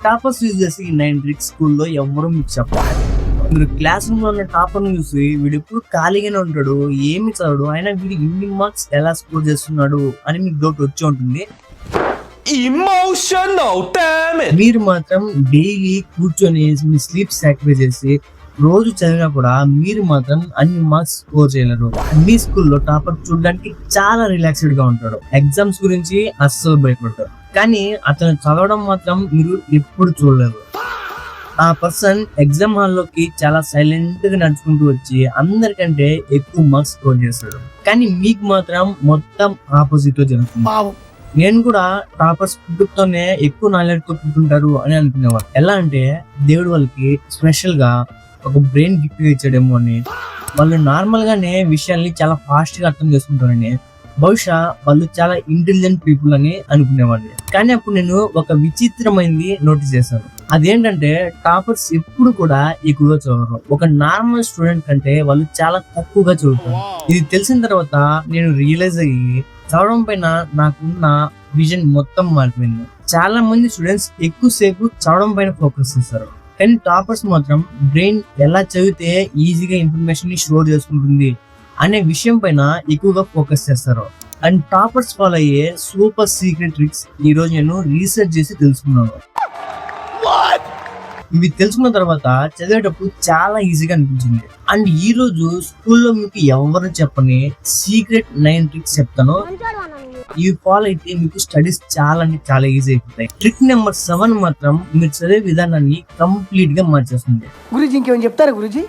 Toppers use చేసి ఈ 9 tricks స్కూల్లో ఎవరు మీకు చెప్పాలి. మీరు క్లాస్ రూమ్ లో ఉన్న టాపర్ చూసి వీడు ఎప్పుడు ఖాళీగానే ఉంటాడు, ఏమి చదవడు, అయినా వీడు ఇన్ని మార్క్స్ ఎలా స్కోర్ చేస్తున్నాడు అని మీకు డౌట్ వచ్చి ఉంటుంది. మీరు మాత్రం డైలీ కూర్చొని మీ స్లీప్ సాక్రిఫైస్ చేసి రోజు చదివినా కూడా మీరు మాత్రం అన్ని మార్క్స్ స్కోర్ చేయలేరు. మీ స్కూల్లో టాపర్ చూడడానికి చాలా రిలాక్స్డ్ గా ఉంటాడు, ఎగ్జామ్స్ గురించి అస్సలు భయపడతారు, కానీ అతను చదవడం మాత్రం మీరు ఎప్పుడు చూడలేరు. ఆ పర్సన్ ఎగ్జామ్ హాల్లోకి చాలా సైలెంట్ గా నడుచుకుంటూ వచ్చి అందరికంటే ఎక్కువ మార్క్స్ స్కోర్ చేస్తాడు, కానీ మీకు మాత్రం మొత్తం ఆపోజిట్ గా జరుగుతుంది. నేను కూడా టాపర్స్ పుట్టుకతోనే ఎక్కువ నాలెడ్జ్ తో పుట్టుంటారు అని అనుకునేవాడు. ఎలా అంటే దేవుడు వాళ్ళకి స్పెషల్ గా ఒక బ్రెయిన్ గిఫ్ట్ ఇచ్చాడేమో అని, వాళ్ళు నార్మల్ గానే విషయాల్ని చాలా ఫాస్ట్ గా అర్థం చేసుకుంటారని, బహుశా వాళ్ళు చాలా ఇంటెలిజెంట్ పీపుల్ అని అనుకునేవాడిని. కానీ అప్పుడు నేను ఒక విచిత్రమైనది నోటీస్ చేశాను. అదేంటంటే టాపర్స్ ఎప్పుడు కూడా ఎక్కువగా చదవరు, ఒక నార్మల్ స్టూడెంట్ కంటే వాళ్ళు చాలా తక్కువగా చదువుతారు. ఇది తెలిసిన తర్వాత నేను రియలైజ్ అయ్యి చదవడం పైన నాకున్న విజన్ మొత్తం మారిపోయింది. చాలా మంది స్టూడెంట్స్ ఎక్కువసేపు చదవడం పైన ఫోకస్ చేస్తారు, కానీ టాపర్స్ మాత్రం బ్రెయిన్ ఎలా చదివితే ఈజీగా ఇన్ఫర్మేషన్ ని స్టోర్ చేసుకుంటుంది అనే విషయం పైన ఎక్కువగా ఫోకస్ చేస్తారు. అండ్ టాపర్స్ ఫాలో అయ్యే సూపర్ సీక్రెట్ ట్రిక్స్ ఈ రోజు నేను రీసెర్చ్ చేసి తెలుసుకున్నాను. ఇవి తెలుసుకున్న తర్వాత చదివేటప్పుడు చాలా ఈజీగా అనిపించింది. అండ్ ఈ రోజు స్కూల్లో మీకు ఎవరు చెప్పని సీక్రెట్ 9 ట్రిక్స్ చెప్తాను. ఇవి ఫాలో అయితే మీకు స్టడీస్ చాలా ఈజీ అయిపోతాయి. ట్రిక్ నెంబర్ 7 మాత్రం మీరు చదివే విధానాన్ని కంప్లీట్ గా మార్చేస్తుంది. గురూజీ ఇంకేమైనా చెప్తారా గురూజీ?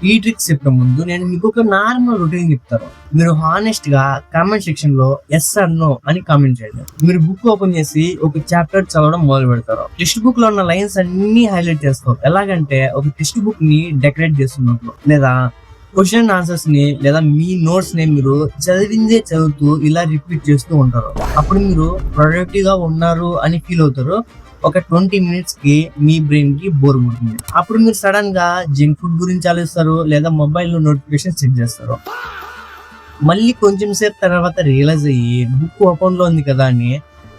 ఈ ట్రిక్స్ చెప్పే ముందు నేను మీకు ఒక నార్మల్ రొటీన్ చెప్తాను. మీరు హానెస్ట్ గా కామెంట్ సెక్షన్ లో ఎస్ ఆర్ నో అని కామెంట్ చేయండి. మీరు బుక్ ఓపెన్ చేసి ఒక చాప్టర్ చదవడం మొదలు పెడతారు. టెక్స్ట్ బుక్ లో ఉన్న లైన్స్ అన్ని హైలైట్ చేస్తారు. ఎలాగంటే ఒక టెక్స్ట్ బుక్ ని డెకరేట్ చేస్తున్నట్లు, లేదా క్వశ్చన్ ఆన్సర్స్ ని లేదా మీ నోట్స్ ని మీరు చదివిందే చదువుతూ ఇలా రిపీట్ చేస్తూ ఉంటారు. అప్పుడు మీరు ప్రొడక్టివ్ గా ఉన్నారు అని ఫీల్ అవుతారు. ఒక 20 మినిట్స్ కి మీ బ్రెయిన్ కి బోర్ కొడుతుంది. అప్పుడు మీరు సడన్ గా జంక్ ఫుడ్ గురించి ఆలోచిస్తారు, లేదా మొబైల్ లో నోటిఫికేషన్ చెక్ చేస్తారు. మళ్ళీ కొంచెం సేపు తర్వాత రియలైజ్ అయ్యి బుక్ ఓపెన్ లో ఉంది కదా అని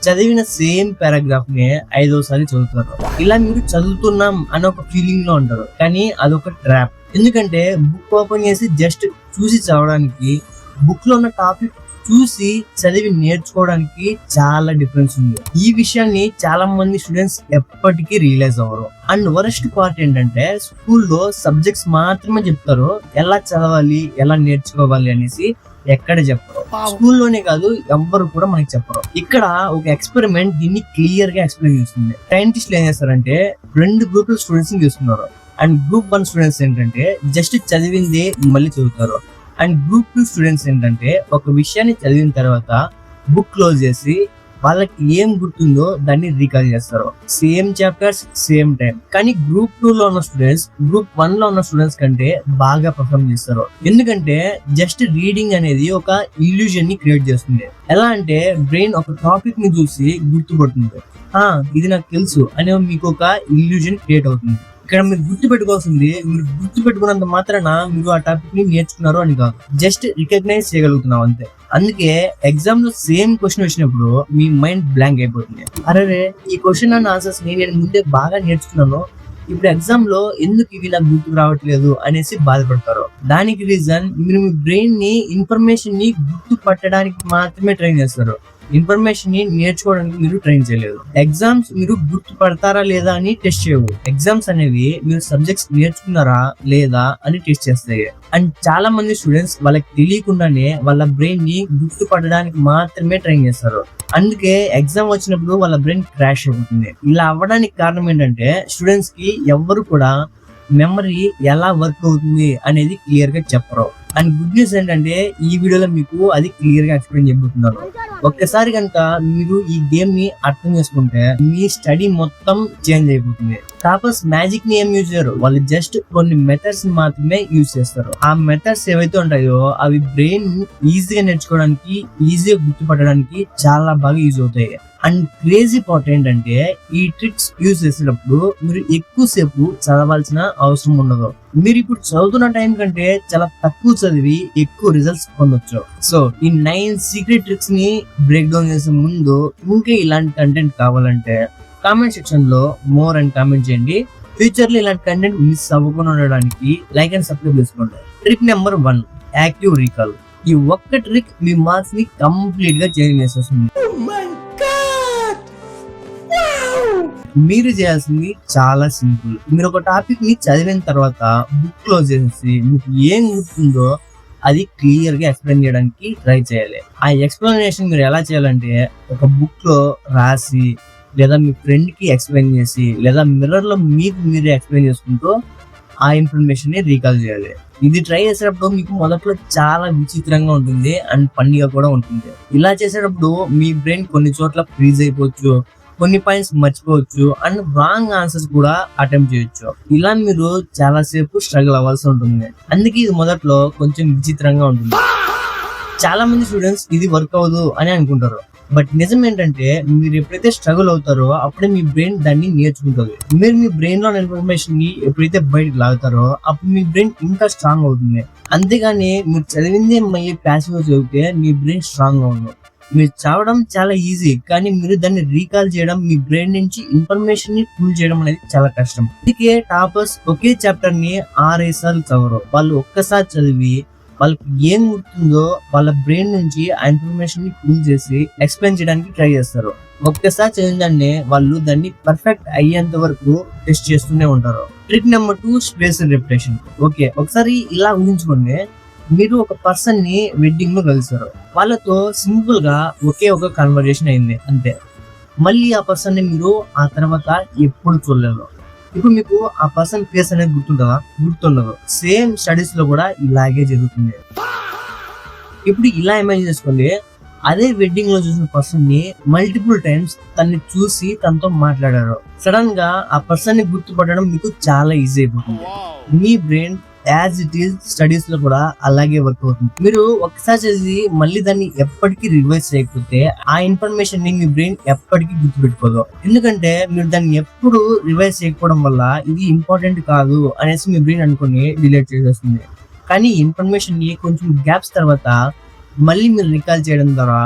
చదివిన సేమ్ పారాగ్రాఫ్ ని 5వ సారి చదువుతారు. ఇలా మీరు చదువుతున్నాం అని ఒక ఫీలింగ్ లో ఉంటారు, కానీ అదొక ట్రాప్. ఎందుకంటే బుక్ ఓపెన్ చేసి జస్ట్ చూసి చదవడానికి, బుక్ లో ఉన్న టాపిక్ చూసి చదివి నేర్చుకోవడానికి చాలా డిఫరెన్స్ ఉంది. ఈ విషయాన్ని చాలా మంది స్టూడెంట్స్ ఎప్పటికీ రియలైజ్ అవ్వరు. అండ్ వరస్ట్ పార్ట్ ఏంటంటే స్కూల్లో సబ్జెక్ట్స్ మాత్రమే చెప్తారు, ఎలా చదవాలి ఎలా నేర్చుకోవాలి అనేసి ఎక్కడ చెప్పరు. స్కూల్లోనే కాదు ఎవ్వరు కూడా మనకి చెప్పరు. ఇక్కడ ఒక ఎక్స్పెరిమెంట్ దీన్ని క్లియర్ గా ఎక్స్ప్లెయిన్ చేస్తుంది. సైంటిస్టులు ఏం చేస్తారంటే 2 గ్రూపుల స్టూడెంట్స్ ని చూస్తున్నారు. అండ్ గ్రూప్ 1 స్టూడెంట్స్ ఏంటంటే జస్ట్ చదివిందే మళ్ళీ చదువుతారు. అండ్ గ్రూప్ 2 స్టూడెంట్స్ ఏంటంటే ఒక విషయాన్ని చదివిన తర్వాత బుక్ క్లోజ్ చేసి వాళ్ళకి ఏం గుర్తుందో దాన్ని రీకాల్ చేస్తారు. Same chapters same time. కానీ గ్రూప్ 2 లో ఉన్న స్టూడెంట్స్ గ్రూప్ 1 లో ఉన్న స్టూడెంట్స్ కంటే బాగా పర్ఫార్మ్ చేస్తారు. ఎందుకంటే జస్ట్ రీడింగ్ అనేది ఒక ఇల్యూజన్ ని క్రియేట్ చేస్తుంది. ఎలా అంటే బ్రెయిన్ ఒక టాపిక్ ని చూసి గుర్తుపడుతుంది, ఇది నాకు తెలుసు అనే మీకు ఒక ఇల్యూజన్ క్రియేట్ అవుతుంది. ఇక్కడ మీరు గుర్తు పెట్టుకోవాల్సింది, మీరు గుర్తు పెట్టుకున్నంత మాత్రాన మీరు ఆ టాపిక్ ని నేర్చుకున్నారు అని కాదు, జస్ట్ రికగ్నైజ్ చేయగలుగుతున్నాం అంతే. అందుకే ఎగ్జామ్ లో సేమ్ క్వశ్చన్ వచ్చినప్పుడు మీ మైండ్ బ్లాంక్ అయిపోతుంది. అరే ఈ క్వశ్చన్ అండ్ ఆన్సర్స్ ని నేను ముందే బాగా నేర్చుకున్నాను, ఇప్పుడు ఎగ్జామ్ లో ఎందుకు ఇవి నాకు గుర్తుకు రావట్లేదు అనేసి బాధపడతారు. దానికి రీజన్ మీరు మీ బ్రెయిన్ ని ఇన్ఫర్మేషన్ ని గుర్తు పట్టడానికి మాత్రమే ట్రైన్ చేస్తారు, ఇన్ఫర్మేషన్ ని నేర్చుకోవడానికి మీరు ట్రైన్ చేయలేదు. ఎగ్జామ్స్ మీరు గుర్తుపడతారా లేదా అని టెస్ట్ చేయవు. ఎగ్జామ్స్ అనేవి మీరు సబ్జెక్ట్స్ నేర్చుకున్నారా లేదా అని టెస్ట్ చేస్తాయి. అండ్ చాలా మంది స్టూడెంట్స్ వాళ్ళకి తెలియకుండానే వాళ్ళ బ్రెయిన్ ని గుర్తుపడడానికి మాత్రమే ట్రైన్ చేస్తారు. అందుకే ఎగ్జామ్ వచ్చినప్పుడు వాళ్ళ బ్రెయిన్ క్రాష్ అవుతుంది. ఇలా అవ్వడానికి కారణం ఏంటంటే స్టూడెంట్స్ కి ఎవ్వరు కూడా మెమరీ ఎలా వర్క్ అవుతుంది అనేది క్లియర్ గా చెప్పరు. అండ్ గుడ్ న్యూస్ ఏంటంటే ఈ వీడియోలో మీకు అది క్లియర్ గా ఎక్స్ప్లెయిన్ చేయబోతున్నాను. ఒక్కసారి కనుక మీరు ఈ గేమ్ ని అర్థం చేసుకుంటే మీ స్టడీ మొత్తం చేంజ్ అయిపోతుంది. టాపర్స్ మ్యాజిక్ ని ఏం యూజ్ చేయరు, వాళ్ళు జస్ట్ కొన్ని మెథడ్స్ ని మాత్రమే యూజ్ చేస్తారు. ఆ మెథడ్స్ ఏవైతే ఉంటాయో అవి బ్రెయిన్ ఈజీగా నేర్చుకోవడానికి, ఈజీగా గుర్తుపట్టడానికి చాలా బాగా యూజ్ అవుతాయి. అండ్ క్రేజీ పార్ట్ ఏంటంటే ఈ ట్రిక్స్ యూజ్ చేసేటప్పుడు మీరు ఎక్కువసేపు చదవాల్సిన అవసరం ఉండదు. మీరు ఇప్పుడు చదువుతున్న టైం కంటే చాలా తక్కువ చదివి ఎక్కువ రిజల్ట్స్ పొందొచ్చు. సో ఈ 9 సీక్రెట్ ట్రిక్స్ ని బ్రేక్ డౌన్ చేసే ముందు ఇంకా ఇలాంటి కంటెంట్ కావాలంటే కామెంట్ సెక్షన్ లో మోర్ అని కామెంట్ చేయండి. ఫ్యూచర్ లో ఇలాంటి కంటెంట్ మిస్ అవ్వకుండా ఉండడానికి లైక్ అండ్ సబ్స్క్రైబ్ చేసుకోండి. Trick number 1, active recall. ఈ ఒక్క ట్రిక్ మీ మార్క్స్ ని కంప్లీట్ గా చేంజ్ చేసేస్తుంది. మీరు చేయాల్సింది చాలా సింపుల్. మీరు ఒక టాపిక్ ని చదివిన తర్వాత బుక్ క్లోజ్ చేసేసి మీకు ఏం గుర్తుందో అది క్లియర్ గా ఎక్స్ప్లెయిన్ చేయడానికి ట్రై చేయాలి. ఆ ఎక్స్ప్లెనేషన్ మీరు ఎలా చేయాలంటే ఒక బుక్ లో రాసి లేదా మీ ఫ్రెండ్ కి ఎక్స్ప్లెయిన్ చేసి లేదా మిర్రర్ లో మీకు మీరే ఎక్స్ప్లెయిన్ చేసుకుంటూ ఆ ఇన్ఫర్మేషన్ ని రీకాల్ చేయాలి. ఇది ట్రై చేసేటప్పుడు మీకు మొదట్లో చాలా విచిత్రంగా ఉంటుంది అండ్ ఫన్నీగా కూడా ఉంటుంది. ఇలా చేసేటప్పుడు మీ బ్రెయిన్ కొన్ని చోట్ల ఫ్రీజ్ అయిపోవచ్చు, కొన్ని పాయింట్స్ మర్చిపోవచ్చు అండ్ రాంగ్ ఆన్సర్స్ కూడా అటెంప్ట్ చేయొచ్చు. ఇలా మీరు చాలా సేపు స్ట్రగుల్ అవ్వాల్సి ఉంటుంది. అందుకే ఇది మొదట్లో కొంచెం విచిత్రంగా ఉంటుంది. చాలా మంది స్టూడెంట్స్ ఇది వర్క్ అవ్వదు అని అనుకుంటారు. బట్ నిజం ఏంటంటే మీరు ఎప్పుడైతే స్ట్రగుల్ అవుతారో అప్పుడే మీ బ్రెయిన్ దాన్ని నేర్చుకుంటుంది. మీరు మీ బ్రెయిన్ లో ఇన్ఫర్మేషన్ ని ఎప్పుడైతే బయటకు లాగుతారో అప్పుడు మీ బ్రెయిన్ ఇంకా స్ట్రాంగ్ అవుతుంది. అంతేగాని మీరు చదివిందే మళ్ళీ ప్యాసివ్ చదివితే మీ బ్రెయిన్ స్ట్రాంగ్ గా ఉండదు. మీరు చదవడం చాలా ఈజీ, కానీ మీరు దాన్ని రీకాల్ చేయడం, మీ బ్రెయిన్ నుంచి ఇన్ఫర్మేషన్ ని పుల్ చేయడం అనేది చాలా కష్టం. అందుకే టాపర్స్ ఒకే చాప్టర్ ని 6-5 సార్లు చదవరు. వాళ్ళు ఒక్కసారి చదివి వాళ్ళకి ఏం గుర్తుందో వాళ్ళ బ్రెయిన్ నుంచి ఆ ఇన్ఫర్మేషన్ ని పుల్ చేసి ఎక్స్ప్లెయిన్ చేయడానికి ట్రై చేస్తారు. ఒక్కసారి చదివిన దాన్ని వాళ్ళు దాన్ని పర్ఫెక్ట్ అయ్యేంత వరకు టెస్ట్ చేస్తూనే ఉంటారు. Trick number 2, space repetition. Okay, ఒకసారి ఇలా ఊహించుకోండి, మీరు ఒక పర్సన్ ని వెడ్డింగ్ లో కలిసారు. వాళ్ళతో సింపుల్ గా ఒకే ఒక కన్వర్జేషన్ అయింది అంతే. మళ్ళీ ఆ పర్సన్ ని మీరు ఆ తర్వాత ఎప్పుడు చూడలేదు. ఇప్పుడు మీకు ఆ పర్సన్ ఫేస్ అనేది గుర్తుండదు. సేమ్ స్టడీస్ లో కూడా ఇలాగే జరుగుతుంది. ఇప్పుడు ఇలా ఇమాజిన్ చేసుకోండి, అదే వెడ్డింగ్ లో చూసిన పర్సన్ ని మల్టిపుల్ టైమ్స్ తన్ని చూసి తనతో మాట్లాడారు. సడన్ గా ఆ పర్సన్ ని గుర్తుపట్టడం మీకు చాలా ఈజీ అయిపోతుంది. మీ brain as it is studies లో కూడా అలాగే వర్క్ అవుతుంది. మీరు ఒకసారి చదివి మళ్ళీ దాన్ని ఎప్పటికీ రివైజ్ చేయకపోతే ఆ ఇన్ఫర్మేషన్ ని మీ బ్రెయిన్ ఎప్పటికీ గుర్తుపెట్టుకోదు. ఎందుకంటే మీరు దాన్ని ఎప్పుడు రివైజ్ చేయకపోవడం వల్ల ఇది ఇంపార్టెంట్ కాదు అనేసి మీ బ్రెయిన్ అనుకుని డిలీట్ చేసేస్తుంది. కానీ ఇన్ఫర్మేషన్ ని కొంచెం గ్యాప్స్ తర్వాత మళ్ళీ మీరు రికాల్ చేయడం ద్వారా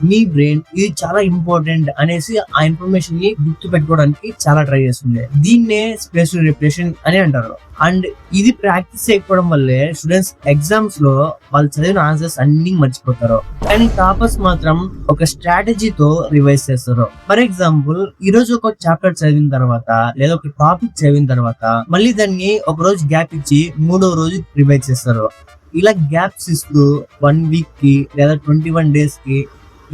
మీ బ్రెయిన్ ఇది చాలా ఇంపార్టెంట్ అనేసి ఆ ఇన్ఫర్మేషన్ ని గుర్తు పెట్టుకోవడానికి చాలా ట్రై చేస్తుంది. దీన్నే స్పేషల్ రిపిటేషన్ అని అంటారు. అండ్ ఇది ప్రాక్టీస్ చేయకపోవడం వల్లే స్టూడెంట్స్ ఎగ్జామ్స్ లో వాళ్ళు చదివిన ఆన్సర్స్ అన్ని మర్చిపోతారు. కానీ టాపర్స్ మాత్రం ఒక స్ట్రాటజీతో రివైజ్ చేస్తారు. ఫర్ ఎగ్జాంపుల్, ఈ రోజు ఒక చాప్టర్ చదివిన తర్వాత లేదా ఒక టాపిక్ చదివిన తర్వాత మళ్ళీ దాన్ని ఒక రోజు గ్యాప్ ఇచ్చి 3వ రోజు రివైజ్ చేస్తారు. ఇలా గ్యాప్స్ ఇస్తూ 1 వీక్ కి లేదా 21 డేస్ కి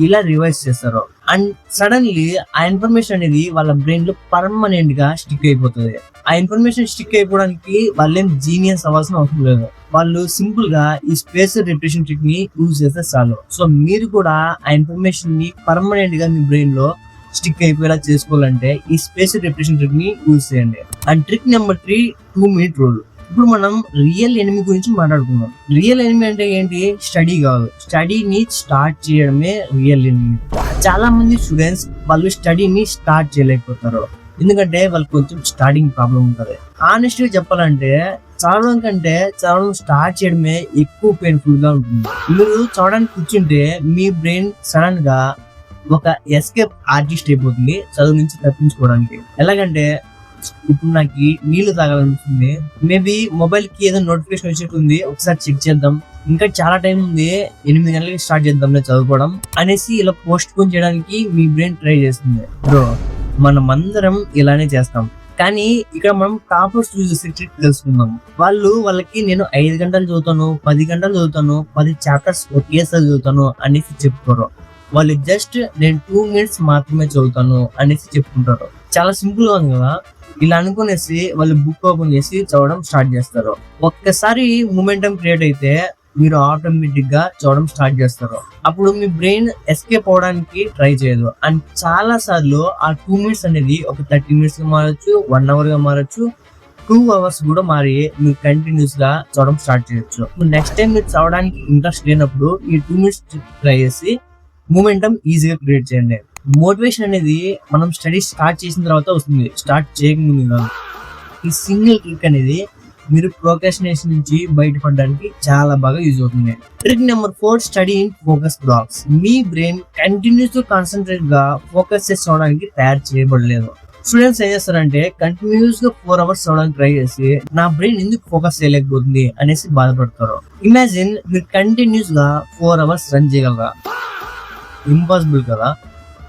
ఇలా రివైజ్ చేస్తారు. అండ్ సడన్లీ ఆ ఇన్ఫర్మేషన్ అనేది వాళ్ళ బ్రెయిన్ లో పర్మనెంట్ గా స్టిక్ అయిపోతుంది. ఆ ఇన్ఫర్మేషన్ స్టిక్ అయిపోవడానికి వాళ్ళేం జీనియస్ అవ్వాల్సిన అవసరం లేదు. వాళ్ళు సింపుల్ గా ఈ స్పేస్ రిపిటేషన్ ట్రిక్ ని యూజ్ చేస్తే చాలు. సో మీరు కూడా ఆ ఇన్ఫర్మేషన్ ని పర్మనెంట్ గా మీ బ్రెయిన్ లో స్టిక్ అయిపోయేలా చేసుకోవాలంటే ఈ స్పేస్ రిపిటేషన్ ట్రిక్ ని యూజ్ చేయండి. And trick number 3, 2-minute rule. ఇప్పుడు మనం రియల్ ఎనిమీ గురించి మాట్లాడుకుందాం. రియల్ ఎనిమీ అంటే ఏంటి? స్టడీ కాదు, స్టడీని స్టార్ట్ చేయడమే రియల్ ఎనిమీ. చాలా మంది స్టూడెంట్స్ వాళ్ళు స్టడీని స్టార్ట్ చేయలేకపోతారు, ఎందుకంటే వాళ్ళకి కొంచెం స్టార్టింగ్ ప్రాబ్లం ఉంటుంది. ఆనెస్ట్ గా చెప్పాలంటే చదవడం కంటే చదవడం స్టార్ట్ చేయడమే ఎక్కువ పెయిన్ఫుల్ గా ఉంటుంది. మీరు చదవడానికి కూర్చుంటే మీ బ్రెయిన్ సడన్ గా ఒక ఎస్కేప్ ఆర్టిస్ట్ అయిపోతుంది చదువు నుంచి తప్పించుకోవడానికి. ఎలాగంటే ఇప్పుడు నాకు నీళ్లు తాగాలనిపిస్తుంది, మేబీ మొబైల్ కి ఏదో నోటిఫికేషన్ వచ్చినట్టుంది, ఒకసారి చెక్ చేద్దాం, ఇంకా చాలా టైం ఉంది, 8 గంటలకి స్టార్ట్ చేద్దాం చదువుకోవడం అనేసి ఇలా పోస్ట్ పోన్ చేయడానికి మీ బ్రెయిన్ ట్రై చేస్తుంది. బ్రో, మనం అందరం ఇలానే చేస్తాం. కానీ ఇక్కడ మనం టాపర్స్ యూజ్ చేసే ట్రిక్ తెలుసుకుందాం. వాళ్ళకి నేను 5 గంటలు చదువుతాను, 10 గంటలు చదువుతాను, 10 చాప్టర్స్ ఒకేసారి చదువుతాను అనేసి చెప్పుకోరు. వాళ్ళు జస్ట్ నేను 2 minutes మాత్రమే చదువుతాను అనేసి చెప్పుకుంటారు. చాలా సింపుల్ గా ఉంది కదా. ఇలా అనుకునేసి వాళ్ళు బుక్ ఓపెన్ చేసి చదవడం స్టార్ట్ చేస్తారు. ఒక్కసారి మూమెంటం క్రియేట్ అయితే మీరు ఆటోమేటిక్ గా చదవడం స్టార్ట్ చేస్తారు. అప్పుడు మీ బ్రెయిన్ ఎస్కేప్ అవడానికి ట్రై చేయదు. అండ్ చాలా సార్లు ఆ 2 minutes అనేది ఒక 30 minutes గా మారచ్చు, 1 hour గా మారచ్చు, 2 hours కూడా మారి మీరు కంటిన్యూస్ గా చదవడం స్టార్ట్ చేయొచ్చు. నెక్స్ట్ టైం మీరు చదవడానికి ఇంట్రెస్ట్ లేనప్పుడు ఈ 2 minutes ట్రై చేసి మూమెంటం ఈజీగా క్రియేట్ చేయండి. మోటివేషన్ అనేది మనం స్టడీ స్టార్ట్ చేసిన తర్వాత వస్తుంది, స్టార్ట్ చేయకముందు కాదు. ఈ సింగిల్ ట్రిక్ అనేది మీరు ప్రోక్రాస్టినేషన్ నుంచి బయటపడడానికి చాలా బాగా యూజ్ అవుతుంది. Trick number 4, study in focus blocks. Me brain continuous గా కాన్సన్ట్రేట్ గా ఫోకస్ చేసుకోవడానికి తయారు చేయబడలేదు. స్టూడెంట్స్ ఏం చేస్తారంటే కంటిన్యూస్ గా 4 అవర్స్ చదవడానికి ట్రై చేసి నా బ్రెయిన్ ఎందుకు ఫోకస్ చేయలేకపోతుంది అనేసి బాధపడతారు. ఇమాజిన్ మీరు కంటిన్యూస్ గా 4 అవర్స్ రన్ చేయగలరా? ఇంపాసిబుల్ కదా.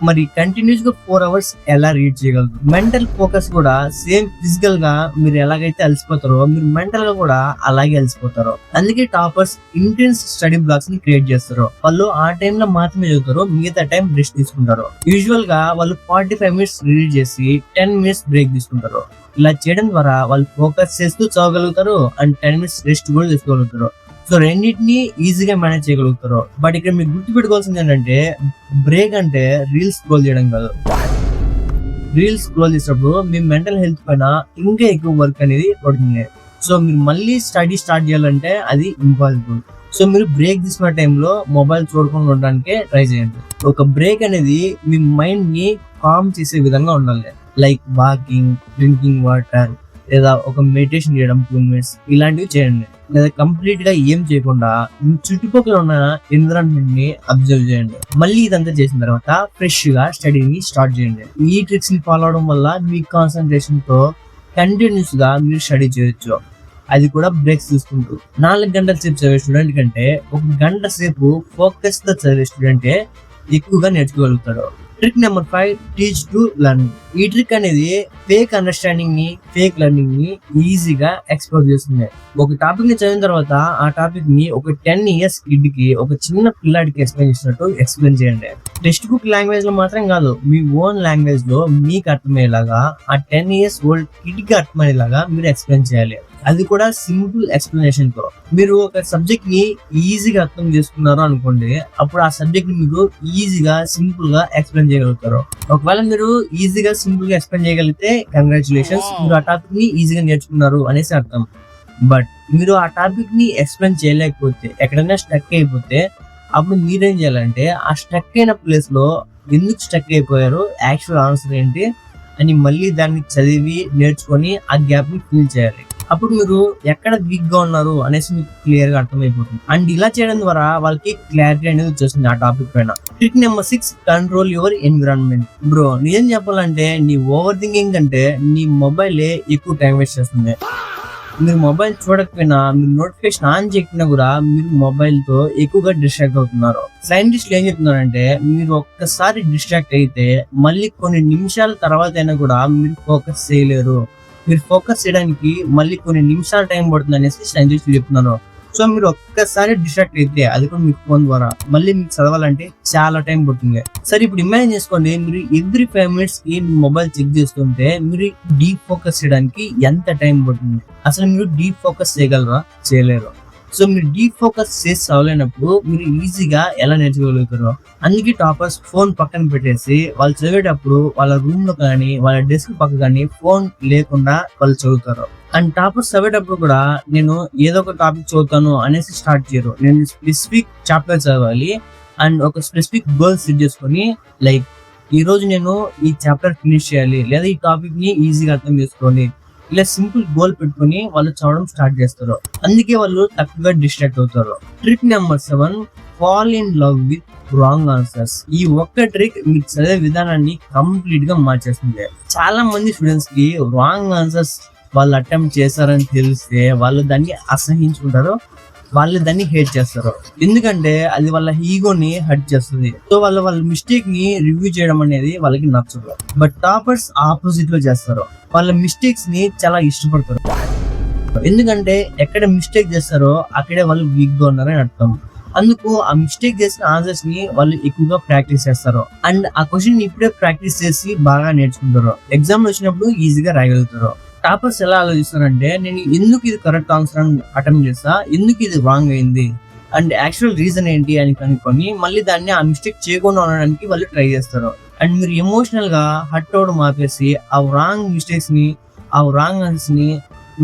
మరి కంటిన్యూస్ గా 4 అవర్స్ ఎలా రీడ్ చేయగలరు? మెంటల్ ఫోకస్ కూడా సేమ్ ఫిజికల్ గా మీరు ఎలాగైతే అలసిపోతారో మీరు మెంటల్ గా కూడా అలాగే అలసిపోతారు. అందుకే టాపర్స్ ఇంటెన్స్ స్టడీ బ్లాక్స్ ని క్రియేట్ చేస్తారు. వాళ్ళు ఆ టైంలో మాత్రమే చదువుతారు, మిగతా టైం రెస్ట్ తీసుకుంటారు. యూజువల్ గా వాళ్ళు 45 మినిట్స్ రీడ్ చేసి 10 మినిట్స్ బ్రేక్ తీసుకుంటారు. ఇలా చేయడం ద్వారా వాళ్ళు ఫోకస్ చేస్తూ చదవగలుగుతారు అండ్ 10 మినిట్స్ రెస్ట్ కూడా తీసుకోగలుగుతారు. సో రెండింటిని ఈజీగా మేనేజ్ చేయగలుగుతారు. బట్ ఇక్కడ మీరు గుర్తుపెట్టుకోవాల్సింది ఏంటంటే బ్రేక్ అంటే రీల్స్ స్క్రోల్ చేయడం కాదు. రీల్స్ స్క్రోల్ చేసినప్పుడు మీ మెంటల్ హెల్త్ పైన ఇంకా ఎక్కువ వర్క్ అనేది పడుతుంది. సో మీరు మళ్ళీ స్టడీ స్టార్ట్ చేయాలంటే అది ఇంపాసిబుల్. సో మీరు బ్రేక్ తీసుకున్న టైంలో మొబైల్ చూడకుండా ఉండడానికే ట్రై చేయండి. ఒక బ్రేక్ అనేది మీ మైండ్ ని కామ్ చేసే విధంగా ఉండాలి. లైక్ వాకింగ్, డ్రింకింగ్ వాటర్, లేదా ఒక మెడిటేషన్ చేయడం 2 మినిట్స్ ఇలాంటివి చేయండి. లేదా కంప్లీట్ గా ఏం చేయకుండా చుట్టుపక్కల ఉన్న ఎన్విరాన్మెంట్ ని అబ్జర్వ్ చేయండి. మళ్ళీ ఇదంతా చేసిన తర్వాత ఫ్రెష్ గా స్టడీని స్టార్ట్ చేయండి. ఈ ట్రిక్స్ ని ఫాలో అవడం వల్ల మీ కాన్సన్ట్రేషన్ తో కంటిన్యూస్ గా మీరు స్టడీ చేయొచ్చు. అది కూడా బ్రేక్స్ తీసుకుంటూ. 4 గంటల సేపు చదివే స్టూడెంట్ కంటే 1 గంట సేపు ఫోకస్ తో చదివే స్టూడెంటే ఎక్కువగా నేర్చుకోగలుగుతాడు. Trick number 5, teach to learn. ఈ ట్రిక్ అనేది ఫేక్ అండర్స్టాండింగ్ ని, ఫేక్ లెర్నింగ్ ని ఈజీగా ఎక్స్ప్లోర్ చేస్తుంది. ఒక టాపిక్ ని చదివిన తర్వాత ఆ టాపిక్ ని ఒక 10 ఇయర్స్ కిడ్ కి, ఒక చిన్న పిల్లాడికి ఎక్స్ప్లెయిన్ చేసినట్టు ఎక్స్ప్లెయిన్ చేయండి. టెక్స్ట్ బుక్ లాంగ్వేజ్ లో మాత్రం కాదు, మీ ఓన్ లాంగ్వేజ్ లో మీకు అర్థమయ్యేలాగా, ఆ 10 ఇయర్స్ ఓల్డ్ కిడ్ కి అర్థమయ్యేలాగా మీరు ఎక్స్ప్లెయిన్ చేయాలి. అది కూడా సింపుల్ ఎక్స్ప్లెనేషన్ తో. మీరు ఒక సబ్జెక్ట్ ని ఈజీగా అర్థం చేసుకున్నారు అనుకోండి, అప్పుడు ఆ సబ్జెక్ట్ ని మీరు ఈజీగా సింపుల్ గా ఎక్స్ప్లెయిన్ చేయగలుగుతారు. ఒకవేళ మీరు ఈజీగా సింపుల్ గా ఎక్స్ప్లెయిన్ చేయగలిగితే కంగ్రాచులేషన్స్, మీరు ఆ టాపిక్ ని ఈజీగా నేర్చుకున్నారు అనేసి అర్థం. బట్ మీరు ఆ టాపిక్ ని ఎక్స్ప్లెయిన్ చేయలేకపోతే, ఎక్కడైనా స్టక్ అయిపోతే, అప్పుడు మీరేం చేయాలంటే ఆ స్టక్ అయిన ప్లేస్ లో ఎందుకు స్టక్ అయిపోయారు, యాక్చువల్ ఆన్సర్ ఏంటి అని మళ్ళీ దాన్ని చదివి నేర్చుకొని ఆ గ్యాప్ ని ఫిల్ చేయాలి. అప్పుడు మీరు ఎక్కడ వీక్ గా ఉన్నారు అనేసి మీకు క్లియర్ గా అర్థమైపోతుంది. అండ్ ఇలా చేయడం ద్వారా వాళ్ళకి క్లారిటీ అనేది వచ్చేస్తుంది ఆ టాపిక్ పైన. Trick number 6, control your environment. Bro నిజం చెప్పాలంటే నీ ఓవర్ థింకింగ్ కంటే నీ మొబైలే ఎక్కువ టైం వేస్ట్ చేస్తుంది. మీరు మొబైల్ చూడకపోయినా, మీరు నోటిఫికేషన్ ఆన్ చేయకపోయినా కూడా మీరు మొబైల్ తో ఎక్కువగా డిస్ట్రాక్ట్ అవుతున్నారు. సైంటిస్టులు ఏం చెప్తున్నారంటే మీరు ఒక్కసారి డిస్ట్రాక్ట్ అయితే మళ్ళీ కొన్ని నిమిషాల తర్వాత అయినా కూడా మీరు ఫోకస్ చేయలేరు. మీరు ఫోకస్ చేయడానికి మళ్ళీ కొన్ని నిమిషాల టైం పడుతుంది అనేసి సైంటిస్టులు చెప్తున్నారు. సో మీరు ఒక్కసారి డిస్ట్రాక్ట్ అయితే, అది కూడా మీకు ఫోన్ ద్వారా, మళ్ళీ మీకు చదవాలంటే చాలా టైం పడుతుంది. సరే ఇప్పుడు ఇమాజిన్ చేసుకోండి, మీరు ఎవ్రీ 5 మినిట్స్ కి మొబైల్ చెక్ చేస్తుంటే మీరు డీప్ ఫోకస్ చేయడానికి ఎంత టైం పడుతుంది? అసలు మీరు డీప్ ఫోకస్ చేయగలరా? చేయలేరు. సో మీరు డీప్ ఫోకస్ చేసి చదవలేనప్పుడు మీరు ఈజీగా ఎలా నేర్చుకోగలుగుతారు? అందుకే టాపర్స్ ఫోన్ పక్కన పెట్టేసి వాళ్ళు చదివేటప్పుడు వాళ్ళ రూమ్ లో కానీ, వాళ్ళ డెస్క్ పక్క కానీ ఫోన్ లేకుండా వాళ్ళు చదువుతారు. అండ్ టాపర్స్ చదివేటప్పుడు కూడా నేను ఏదో ఒక టాపిక్ చదువుతాను అనేసి స్టార్ట్ చేయరు. నేను స్పెసిఫిక్ చాప్టర్ చదవాలి అండ్ ఒక స్పెసిఫిక్ గోల్ సెట్ చేసుకొని, లైక్ ఈ రోజు నేను ఈ చాప్టర్ ఫినిష్ చేయాలి, లేదా ఈ టాపిక్ ని ఈజీగా అర్థం చేసుకోండి, ఇలా సింపుల్ గోల్ పెట్టుకుని వాళ్ళు చదవడం స్టార్ట్ చేస్తారు. అందుకే వాళ్ళు తక్కువగా డిస్ట్రాక్ట్ అవుతారు. Trick number 7, fall in love with wrong answers. ఈ ఒక్క ట్రిక్ మీకు చదివే విధానాన్ని కంప్లీట్ గా మార్చేస్తుంది. చాలా మంది స్టూడెంట్స్ కి రాంగ్ ఆన్సర్స్ వాళ్ళు అటెంప్ట్ చేశారని తెలిస్తే వాళ్ళు దాన్ని అసహించుకుంటారు, వాళ్ళు దాన్ని హేట్ చేస్తారు. ఎందుకంటే అది వాళ్ళ ఈగోని హర్ట్ చేస్తుంది. సో వాళ్ళ మిస్టేక్ ని రివ్యూ చేయడం అనేది వాళ్ళకి నచ్చదు. బట్ టాపర్స్ ఆపోజిట్ లో చేస్తారు. వాళ్ళ మిస్టేక్స్ ని చాలా ఇష్టపడతారు. ఎందుకంటే ఎక్కడ మిస్టేక్ చేస్తారో అక్కడే వాళ్ళు వీక్ గా ఉన్నారని అర్థం. అందుకు ఆ మిస్టేక్ చేసిన ఆన్సర్స్ ని వాళ్ళు ఎక్కువగా ప్రాక్టీస్ చేస్తారు. అండ్ ఆ క్వశ్చన్ ఇప్పుడే ప్రాక్టీస్ చేసి బాగా నేర్చుకుంటారు. ఎగ్జామ్ వచ్చినప్పుడు ఈజీగా రాయగలుగుతారు. టాపర్స్ ఎలా ఆలోచిస్తారంటే నేను ఎందుకు ఇది కరెక్ట్ ఆన్సర్ అని అటెంప్ట్ చేస్తా, ఎందుకు ఇది రాంగ్ అయింది అండ్ యాక్చువల్ రీజన్ ఏంటి అని కనుక్కొని మళ్ళీ దాన్ని ఆ మిస్టేక్ చేయకుండా ఉండడానికి వాళ్ళు ట్రై చేస్తారు. అండ్ మీరు ఎమోషనల్ గా హర్ట్ అవడం ఆపేసి ఆ రాంగ్ మిస్టేక్స్ ని, ఆ రాంగ్ ఆన్సర్స్ ని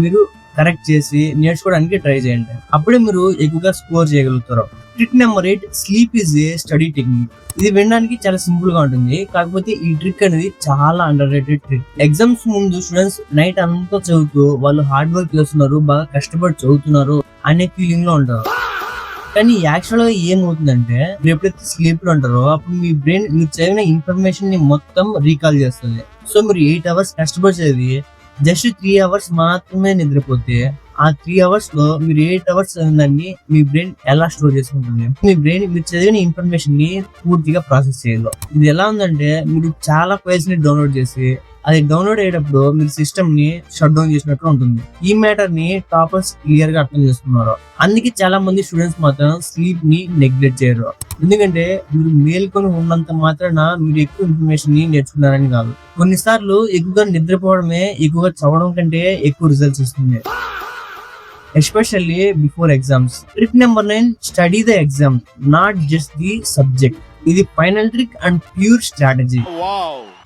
మీరు కరెక్ట్ చేసి నేర్చుకోవడానికి ట్రై చేయండి. అప్పుడే మీరు ఎక్కువగా స్కోర్ చేయగలుగుతారు. Trick number 8, sleep is a study technique. ఇది వినడానికి చాలా సింపుల్ గా ఉంటుంది, కాకపోతే ఈ ట్రిక్ అనేది చాలా అండర్ రేటెడ్ ట్రిక్. ఎగ్జామ్స్ ముందు స్టూడెంట్స్ నైట్ అంతా చదువుతూ వాళ్ళు హార్డ్ వర్క్ చేస్తున్నారు, బాగా కష్టపడి చదువుతున్నారు అనే ఫీలింగ్ లో ఉంటారు. కానీ యాక్చువల్ గా ఏమవుతుందంటే మీరు ఎప్పుడైతే స్లీప్ లో ఉంటారో అప్పుడు మీ బ్రెయిన్ మీరు చదివిన ఇన్ఫర్మేషన్ ని మొత్తం రీకాల్ చేస్తుంది. సో మీరు 8 hours కష్టపడి చదివి జస్ట్ 3 hours మాత్రమే నిద్రపోతే ఆ 3 hours లో మీరు 8 hours చదివిందాన్ని మీ బ్రెయిన్ ఎలా స్టోర్ చేసుకుంటుంది? మీ బ్రెయిన్ మీరు చదివిన ఇన్ఫర్మేషన్ ని పూర్తిగా ప్రాసెస్ చేయదు. ఇది ఎలా ఉందంటే మీరు చాలా ఫైల్స్ ని డౌన్లోడ్ చేసి అది డౌన్లోడ్ అయ్యేటప్పుడు మీరు సిస్టమ్ ని షట్ డౌన్ చేసినట్లు ఉంటుంది. ఈ మ్యాటర్ ని టాపర్స్ క్లియర్ గా అర్థం చేసుకున్నారు. అందుకే చాలా మంది స్టూడెంట్స్ మాత్రం స్లీప్ ని నెగ్లెక్ట్ చేయరు. ఎందుకంటే మీరు మేల్కొని ఉన్నంత మాత్రాన మీరు ఎక్కువ ఇన్ఫర్మేషన్ ని నేర్చుకున్నారని కాదు. కొన్నిసార్లు ఎక్కువగా నిద్రపోవడమే ఎక్కువగా చదవడం కంటే ఎక్కువ రిజల్ట్స్ ఇస్తుంది. Especially before exams. Trick number 9, study the exam, not just the subject. ఇది final trick and pure strategy.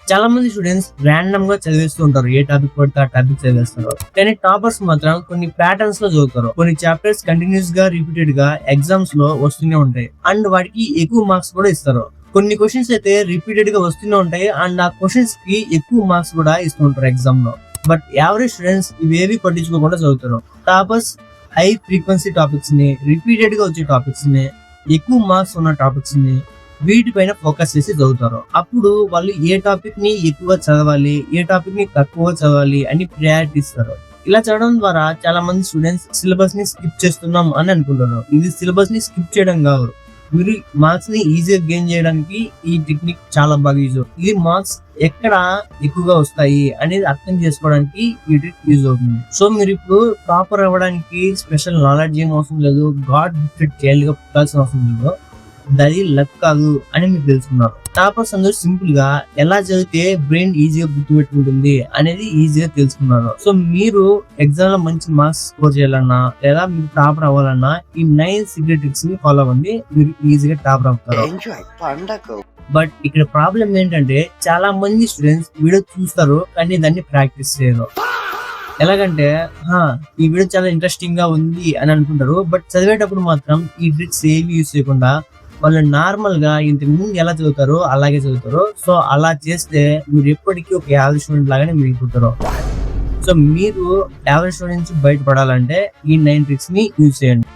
చాలా మంది స్టూడెంట్స్ ర్యాండమ్ గా చదివేస్తూ ఉంటారు. ఏ టాపిక్ పడితే ఆ టాపిక్ చదివేస్తారు. కానీ టాపర్స్ మాత్రం కొన్ని ప్యాటర్న్స్ లో చదువుతారు. కొన్ని చాప్టర్స్ కంటిన్యూస్ గా రిపీటెడ్ గా ఎగ్జామ్స్ లో వస్తూనే ఉంటాయి అండ్ వాటికి ఎక్కువ మార్క్స్ కూడా ఇస్తారు. కొన్ని క్వశ్చన్స్ అయితే రిపీటెడ్ గా వస్తూనే ఉంటాయి అండ్ ఆ క్వశ్చన్స్ కి ఎక్కువ మార్క్స్ కూడా ఇస్తూ ఉంటారు ఎగ్జామ్ లో. బట్ యావరేజ్ స్టూడెంట్స్ ఇవేవి పట్టించుకోకుండా చదువుతారు. టాపర్స్ హై ఫ్రీక్వెన్సీ టాపిక్స్ ని, రిపీటెడ్ గా వచ్చే టాపిక్స్ ని, ఎక్కువ మార్క్స్ ఉన్న టాపిక్స్ ని వీటిపైన ఫోకస్ చేసి చదువుతారు. అప్పుడు వాళ్ళు ఏ టాపిక్ ని ఎక్కువ చదవాలి, ఏ టాపిక్ ని తక్కువ చదవాలి అని ప్రయారిటీ ఇస్తారు. ఇలా చదవడం ద్వారా చాలా మంది స్టూడెంట్స్ సిలబస్ ని స్కిప్ చేస్తున్నాం అని అనుకుంటారు. ఇది సిలబస్ ని స్కిప్ చేయడం కాదు, మీరు మార్క్స్ ని ఈజీగా గెయిన్ చేయడానికి ఈ టెక్నిక్ చాలా బాగా యూజ్ అవుతుంది. ఇది మార్క్స్ ఎక్కడ ఎక్కువగా వస్తాయి అనేది అర్థం చేసుకోవడానికి ఈ ట్రిక్ యూజ్ అవుతుంది. సో మీరు ఇప్పుడు టాపర్ అవ్వడానికి స్పెషల్ నాలెడ్జ్ ఏం అవసరం లేదు, గాడ్ గిఫ్టెడ్ చైల్డ్ గా పుట్టాల్సిన అవసరం లేదు. అది లక్ కాదు అని మీరు తెలుసుకున్నారు. టాపర్స్ అందరూ సింపుల్ గా ఎలా చదివితే బ్రెయిన్ ఈజీగా గుర్తుపెట్టుకుంటుంది అనేది ఈజీగా తెలుసుకున్నారు. సో మీరు ఎగ్జామ్ లో మంచి మార్క్స్ స్కోర్ చేయాలన్నా లేదా మీరు టాపర్ అవ్వాలన్నా ఈ 9 సీక్రెట్ ట్రిక్స్ ని ఫాలో అవ్వండి, మీరు ఈజీగా టాపర్ అవుతారు. బట్ ఇక్కడ ప్రాబ్లం ఏంటంటే చాలా మంది స్టూడెంట్స్ వీడియో చూస్తారు కానీ దాన్ని ప్రాక్టీస్ చేయరు. ఎలాగంటే ఈ వీడియో చాలా ఇంట్రెస్టింగ్ గా ఉంది అని అనుకుంటారు, బట్ చదివేటప్పుడు మాత్రం ఈ ట్రిక్స్ ఏవి యూజ్ చేయకుండా వాళ్ళు నార్మల్ గా ఇంతకు ముందు ఎలా చదువుతారో అలాగే చదువుతారు. సో అలా చేస్తే మీరు ఎప్పటికీ ఒక యావరేజ్ స్టూడెంట్ లాగానే మిగిలిపోతారు. సో మీరు యావరేజ్ స్టూడెంట్ నుంచి బయటపడాలంటే ఈ 9 ట్రిక్స్ ని యూజ్ చేయండి.